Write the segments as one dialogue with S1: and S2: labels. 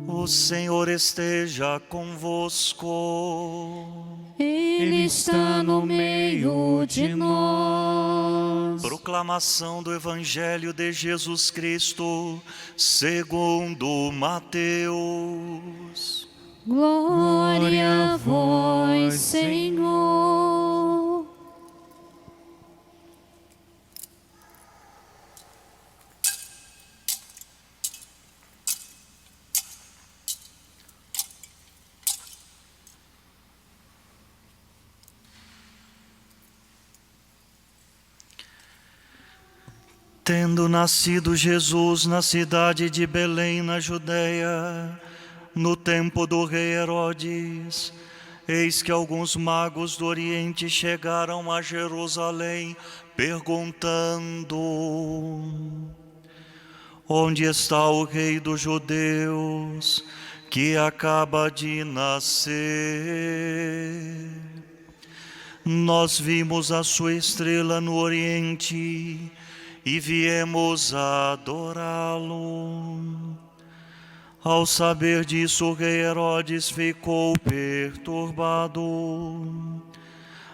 S1: O Senhor esteja convosco.
S2: Ele está no meio de nós.
S1: Proclamação do Evangelho de Jesus Cristo, segundo Mateus.
S2: Glória a vós, Senhor.
S1: Tendo nascido Jesus na cidade de Belém, na Judéia, no tempo do rei Herodes, eis que alguns magos do Oriente chegaram a Jerusalém, perguntando: onde está o rei dos judeus, que acaba de nascer? Nós vimos a sua estrela no Oriente e viemos adorá-lo. Ao saber disso, o rei Herodes ficou perturbado,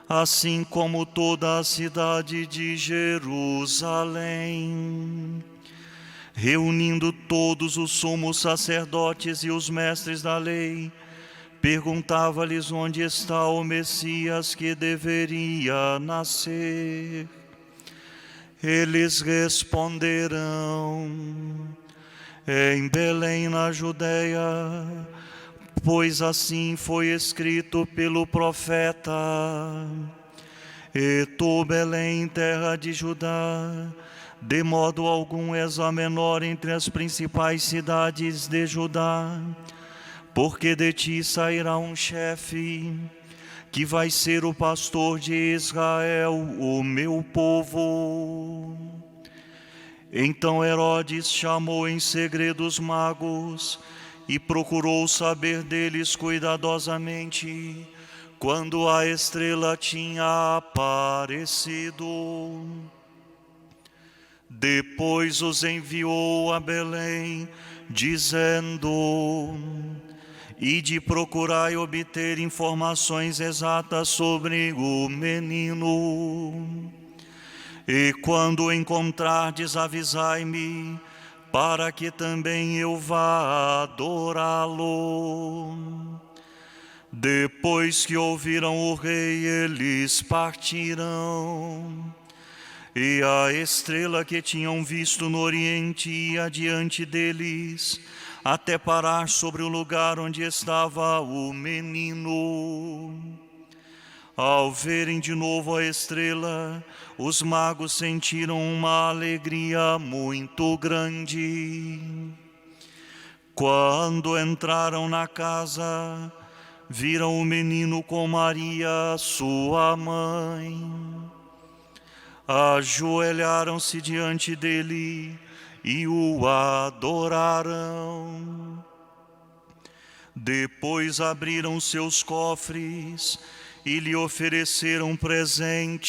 S1: assim como toda a cidade de Jerusalém. Reunindo todos os sumos sacerdotes e os mestres da lei, perguntava-lhes onde está o Messias que deveria nascer. Eles responderão: em Belém, na Judéia, pois assim foi escrito pelo profeta: e tu, Belém, terra de Judá, de modo algum és a menor entre as principais cidades de Judá, porque de ti sairá um chefe, que vai ser o pastor de Israel, o meu povo. Então Herodes chamou em segredo os magos e procurou saber deles cuidadosamente quando a estrela tinha aparecido. Depois os enviou a Belém, dizendo: ide procurai obter informações exatas sobre o menino. E quando o encontrardes, avisai-me, para que também eu vá adorá-lo. Depois que ouviram o rei, eles partiram. E a estrela que tinham visto no Oriente ia adiante deles, até parar sobre o lugar onde estava o menino. Ao verem de novo a estrela, os magos sentiram uma alegria muito grande. Quando entraram na casa, viram o menino com Maria, sua mãe. Ajoelharam-se diante dele e o adoraram. Depois abriram seus cofres e lhe ofereceram presentes: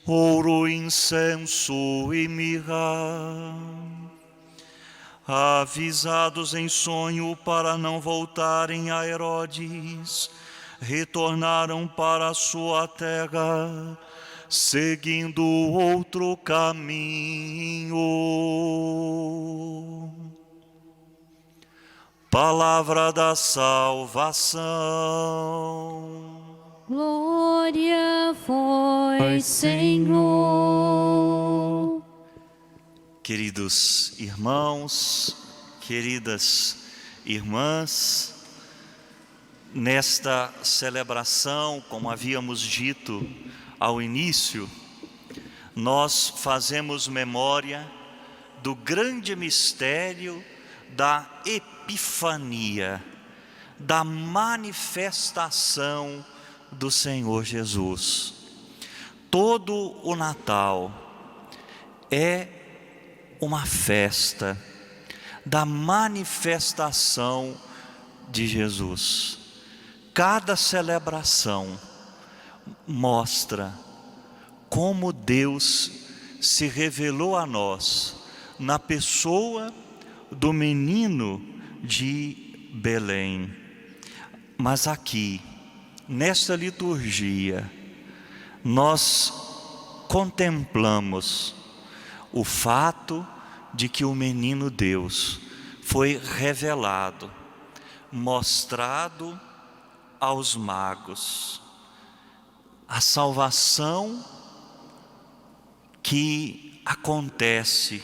S1: ouro, incenso e mirra. Avisados em sonho para não voltarem a Herodes, retornaram para a sua terra, seguindo outro caminho. Palavra da salvação.
S2: Glória a vós, Senhor.
S1: Queridos irmãos, queridas irmãs, nesta celebração, como havíamos dito ao início, nós fazemos memória do grande mistério da Epifania, da manifestação do Senhor Jesus. Todo o Natal é uma festa da manifestação de Jesus. Cada celebração mostra como Deus se revelou a nós na pessoa do menino de Belém. Mas aqui, nesta liturgia, nós contemplamos o fato de que o menino Deus foi revelado, mostrado aos magos. A salvação que acontece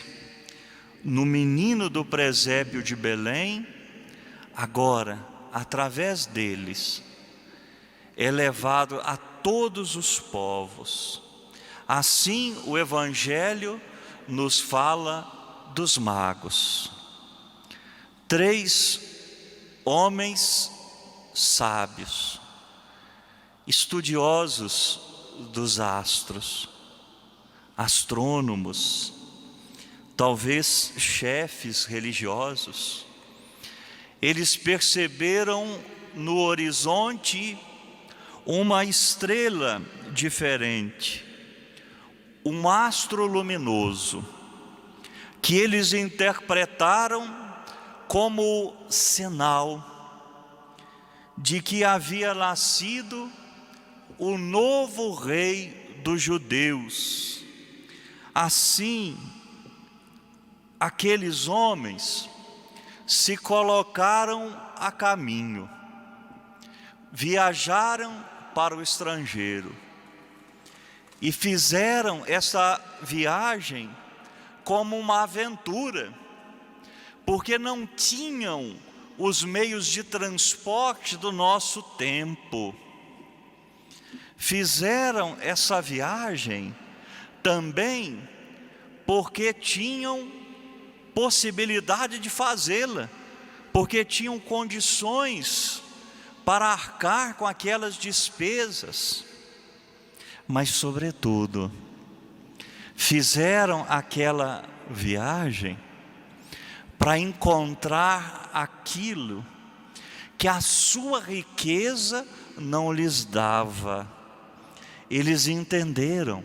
S1: no menino do presépio de Belém, agora, através deles, é levado a todos os povos. Assim, o Evangelho nos fala dos magos. 3 homens sábios, estudiosos dos astros, astrônomos, talvez chefes religiosos. Eles perceberam no horizonte uma estrela diferente, um astro luminoso, que eles interpretaram como sinal de que havia nascido o novo rei dos judeus. Assim, aqueles homens se colocaram a caminho, viajaram para o estrangeiro e fizeram essa viagem como uma aventura, porque não tinham os meios de transporte do nosso tempo. Fizeram essa viagem também porque tinham possibilidade de fazê-la, porque tinham condições para arcar com aquelas despesas. Mas, sobretudo, fizeram aquela viagem para encontrar aquilo que a sua riqueza não lhes dava. Eles entenderam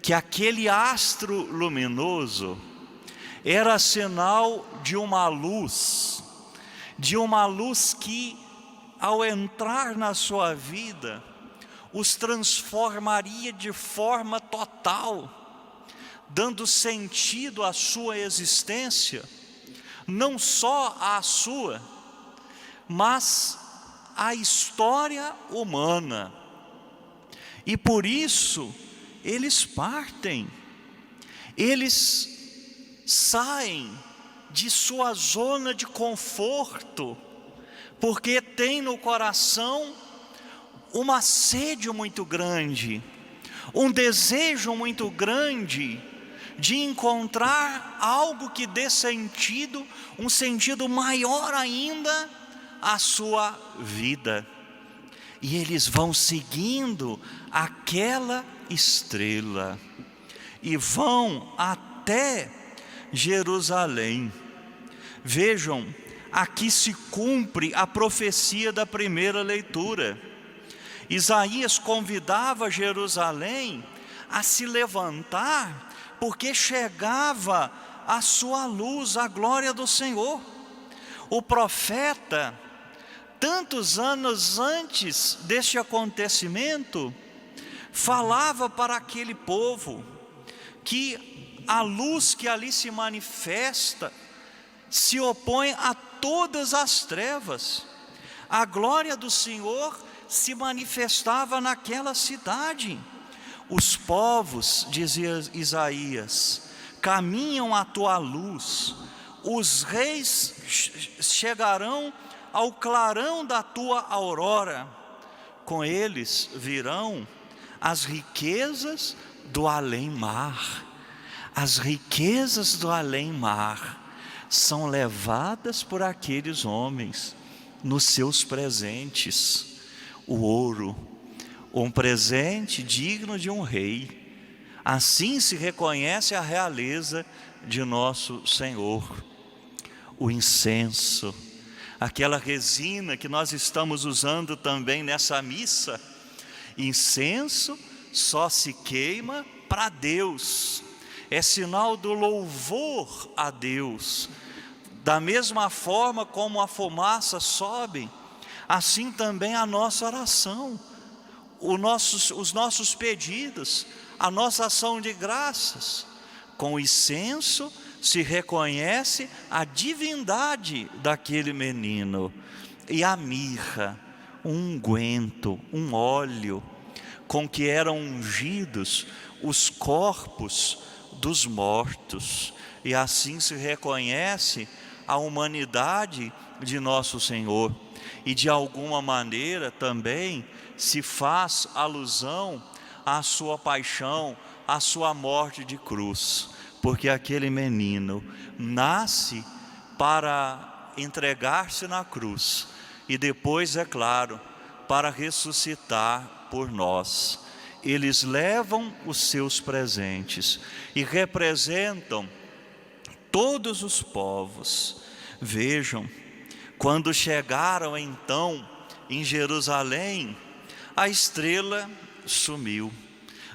S1: que aquele astro luminoso era sinal de uma luz que, ao entrar na sua vida, os transformaria de forma total, dando sentido à sua existência, não só à sua, mas à história humana. E por isso, eles partem, eles saem de sua zona de conforto, porque têm no coração uma sede muito grande, um desejo muito grande de encontrar algo que dê sentido, um sentido maior ainda à sua vida. E eles vão seguindo aquela estrela e vão até Jerusalém. Vejam, aqui se cumpre a profecia da primeira leitura. Isaías convidava Jerusalém a se levantar, porque chegava a sua luz, a glória do Senhor. O profeta, tantos anos antes deste acontecimento, falava para aquele povo que a luz que ali se manifesta se opõe a todas as trevas. A glória do Senhor se manifestava naquela cidade. Os povos, dizia Isaías, caminham à tua luz, os reis chegarão ao clarão da tua aurora, com eles virão as riquezas do além-mar. As riquezas do além-mar são levadas por aqueles homens nos seus presentes. O ouro, um presente digno de um rei. Assim se reconhece a realeza de nosso Senhor. O incenso, aquela resina que nós estamos usando também nessa missa. Incenso só se queima para Deus, é sinal do louvor a Deus, Da mesma forma como a fumaça sobe, assim também a nossa oração, os nossos pedidos, a nossa ação de graças. Com o incenso se reconhece a divindade daquele menino, e a mirra, um unguento, um óleo, com que eram ungidos os corpos dos mortos, e assim se reconhece a humanidade de nosso Senhor, e de alguma maneira também se faz alusão à sua paixão, à sua morte de cruz, porque aquele menino nasce para entregar-se na cruz, e depois, é claro, para ressuscitar por nós. Eles levam os seus presentes e representam todos os povos. Vejam, quando chegaram então em Jerusalém, a estrela sumiu,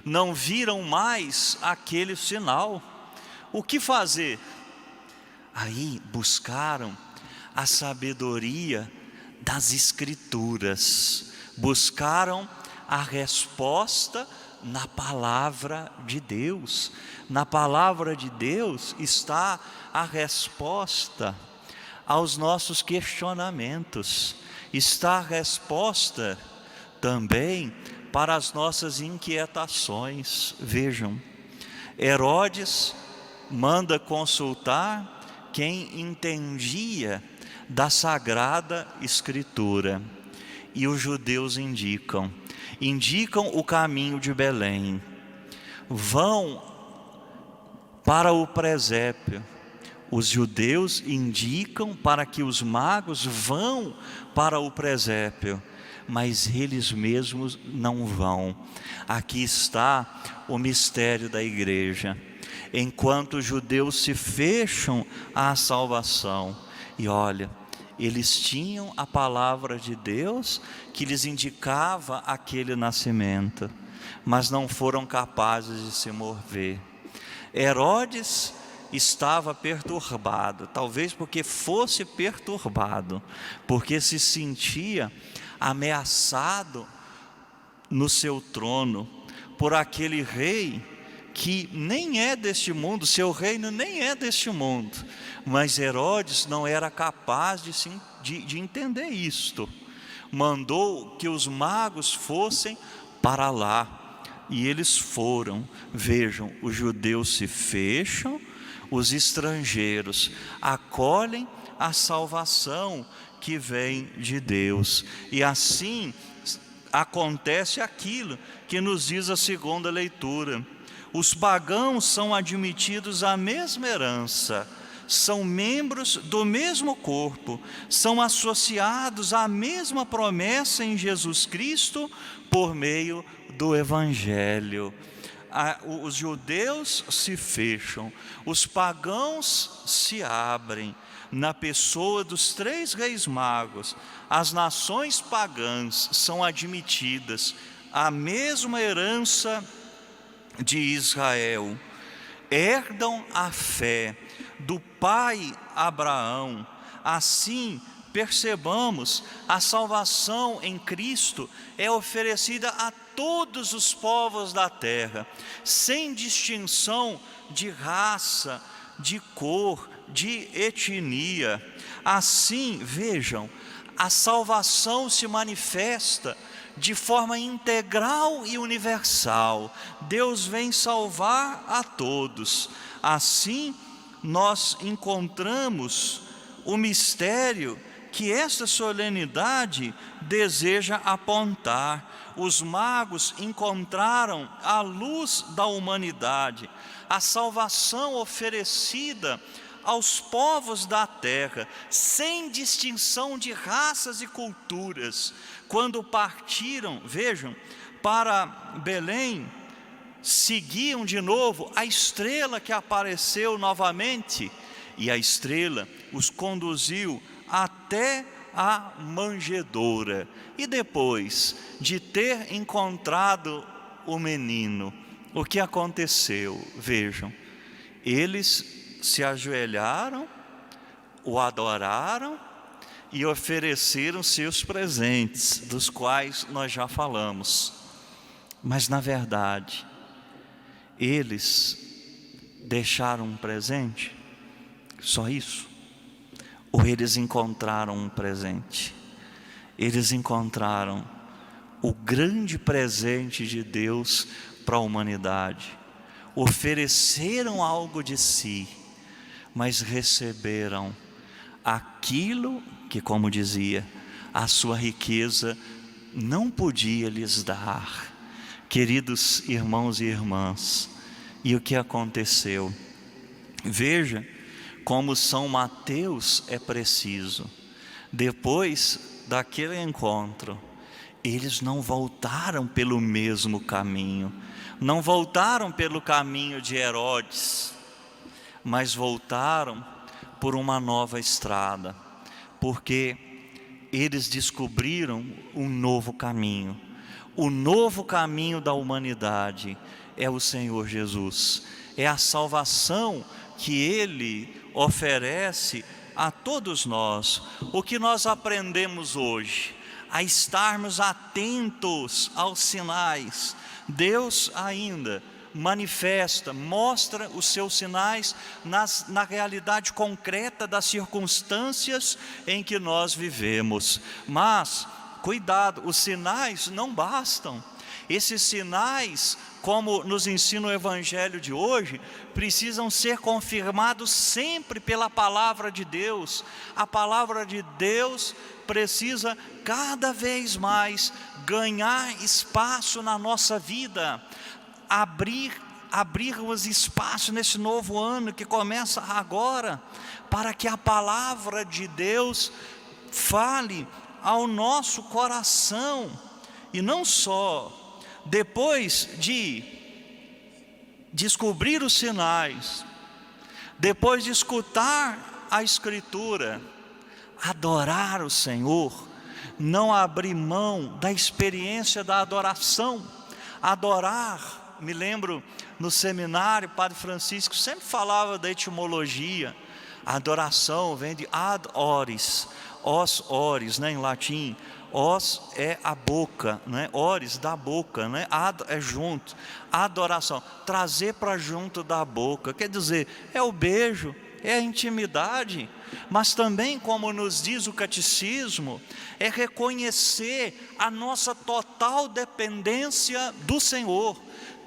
S1: não viram mais aquele sinal. O que fazer? Aí buscaram a sabedoria das Escrituras, buscaram a resposta na palavra de Deus. Na palavra de Deus está a resposta aos nossos questionamentos, está a resposta também para as nossas inquietações. Vejam, Herodes manda consultar quem entendia da Sagrada Escritura, e os judeus indicam o caminho de Belém. Vão para o presépio. Os judeus indicam para que os magos vão para o presépio, mas eles mesmos não vão. Aqui está o mistério da igreja. Enquanto os judeus se fecham à salvação, e olha, eles tinham a palavra de Deus que lhes indicava aquele nascimento, mas não foram capazes de se mover. Herodes estava perturbado, talvez porque fosse perturbado, porque se sentia ameaçado no seu trono por aquele rei que nem é deste mundo, seu reino nem é deste mundo. Mas Herodes não era capaz de entender isto. Mandou que os magos fossem para lá, e eles foram. Vejam, os judeus se fecham, os estrangeiros acolhem a salvação que vem de Deus, e assim acontece aquilo que nos diz a segunda leitura: os pagãos são admitidos à mesma herança, são membros do mesmo corpo, são associados à mesma promessa em Jesus Cristo por meio do Evangelho. Os judeus se fecham, os pagãos se abrem. Na pessoa dos 3 reis magos, as nações pagãs são admitidas à mesma herança de Israel, herdam a fé do pai Abraão. Assim, percebamos, a salvação em Cristo é oferecida a todos os povos da terra, sem distinção de raça, de cor, de etnia. Assim, vejam, a salvação se manifesta de forma integral e universal. Deus vem salvar a todos. Assim, nós encontramos o mistério que esta solenidade deseja apontar. Os magos encontraram a luz da humanidade, a salvação oferecida aos povos da terra, sem distinção de raças e culturas. Quando partiram, vejam, para Belém, seguiam de novo a estrela que apareceu novamente, e a estrela os conduziu até a manjedoura. E depois de ter encontrado o menino, o que aconteceu? Vejam, eles se ajoelharam o adoraram e ofereceram seus presentes, dos quais nós já falamos. Mas na verdade, eles deixaram um presente? Só isso? Ou eles encontraram um presente? Eles encontraram o grande presente de Deus para a humanidade. Ofereceram algo de si, mas receberam aquilo que, como dizia, a sua riqueza não podia lhes dar. Queridos irmãos e irmãs, e o que aconteceu? Veja como São Mateus é preciso. Depois daquele encontro, eles não voltaram pelo mesmo caminho, não voltaram pelo caminho de Herodes, mas voltaram por uma nova estrada, porque eles descobriram um novo caminho. O novo caminho da humanidade é o Senhor Jesus, é a salvação que Ele oferece a todos nós. O que nós aprendemos hoje? A estarmos atentos aos sinais. Deus ainda manifesta, mostra os seus sinais na realidade concreta das circunstâncias em que nós vivemos. Mas, cuidado, os sinais não bastam. Esses sinais, como nos ensina o Evangelho de hoje, precisam ser confirmados sempre pela palavra de Deus. A palavra de Deus precisa cada vez mais ganhar espaço na nossa vida, abrirmos espaço nesse novo ano que começa agora, para que a palavra de Deus fale ao nosso coração. E não só depois de descobrir os sinais, depois de escutar a Escritura, adorar o Senhor, não abrir mão da experiência da adoração. Adorar, me lembro no seminário, Padre Francisco sempre falava da etimologia. A adoração vem de ad oris, os oris, né, em latim. Os é a boca, né? Oris da boca, né? Ad é junto. Adoração, trazer para junto da boca, quer dizer, é o beijo, é a intimidade. Mas também, como nos diz o catecismo, é reconhecer a nossa total dependência do Senhor.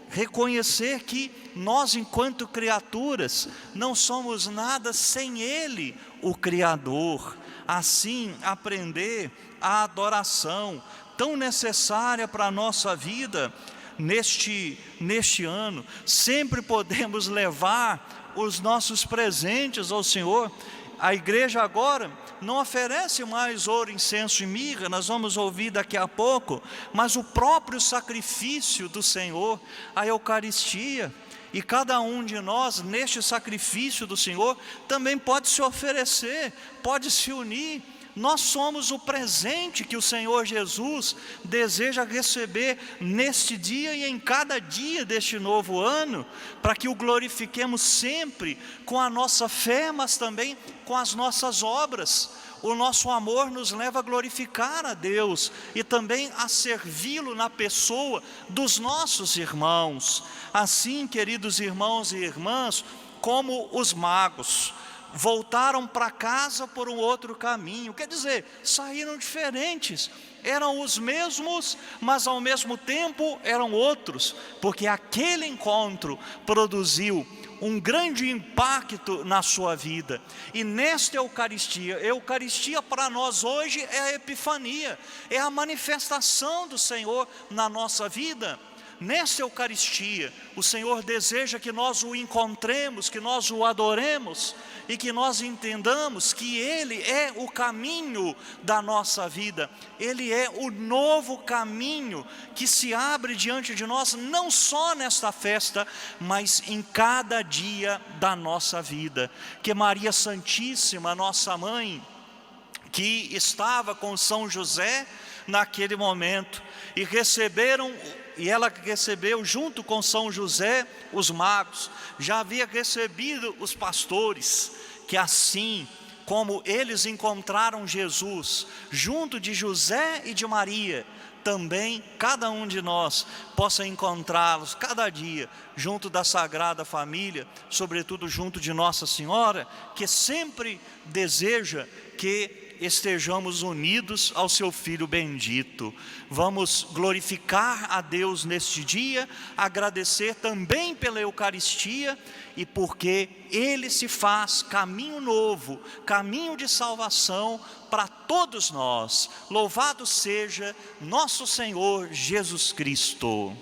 S1: Reconhecer que nós, enquanto criaturas, não somos nada sem Ele, o Criador. Assim, aprender a adoração tão necessária para a nossa vida neste ano. Sempre podemos levar os nossos presentes ao Senhor. A igreja agora não oferece mais ouro, incenso e mirra, nós vamos ouvir daqui a pouco, mas o próprio sacrifício do Senhor, a Eucaristia. E cada um de nós, neste sacrifício do Senhor, também pode se oferecer, pode se unir. Nós somos o presente que o Senhor Jesus deseja receber neste dia e em cada dia deste novo ano, para que o glorifiquemos sempre com a nossa fé, mas também com as nossas obras. O nosso amor nos leva a glorificar a Deus e também a servi-lo na pessoa dos nossos irmãos. Assim, queridos irmãos e irmãs, como os magos voltaram para casa por um outro caminho, quer dizer, saíram diferentes, eram os mesmos, mas ao mesmo tempo eram outros, porque aquele encontro produziu um grande impacto na sua vida. E nesta Eucaristia para nós hoje é a Epifania, é a manifestação do Senhor na nossa vida. Nesta Eucaristia, o Senhor deseja que nós o encontremos, que nós o adoremos e que nós entendamos que Ele é o caminho da nossa vida. Ele é o novo caminho que se abre diante de nós, não só nesta festa, mas em cada dia da nossa vida. Que Maria Santíssima, nossa Mãe, que estava com São José naquele momento, e ela recebeu junto com São José os magos, já havia recebido os pastores, que assim como eles encontraram Jesus junto de José e de Maria, também cada um de nós possa encontrá-los cada dia junto da Sagrada Família, sobretudo junto de Nossa Senhora, que sempre deseja que estejamos unidos ao seu Filho bendito. Vamos glorificar a Deus neste dia, agradecer também pela Eucaristia e porque Ele se faz caminho novo, caminho de salvação para todos nós. Louvado seja nosso Senhor Jesus Cristo.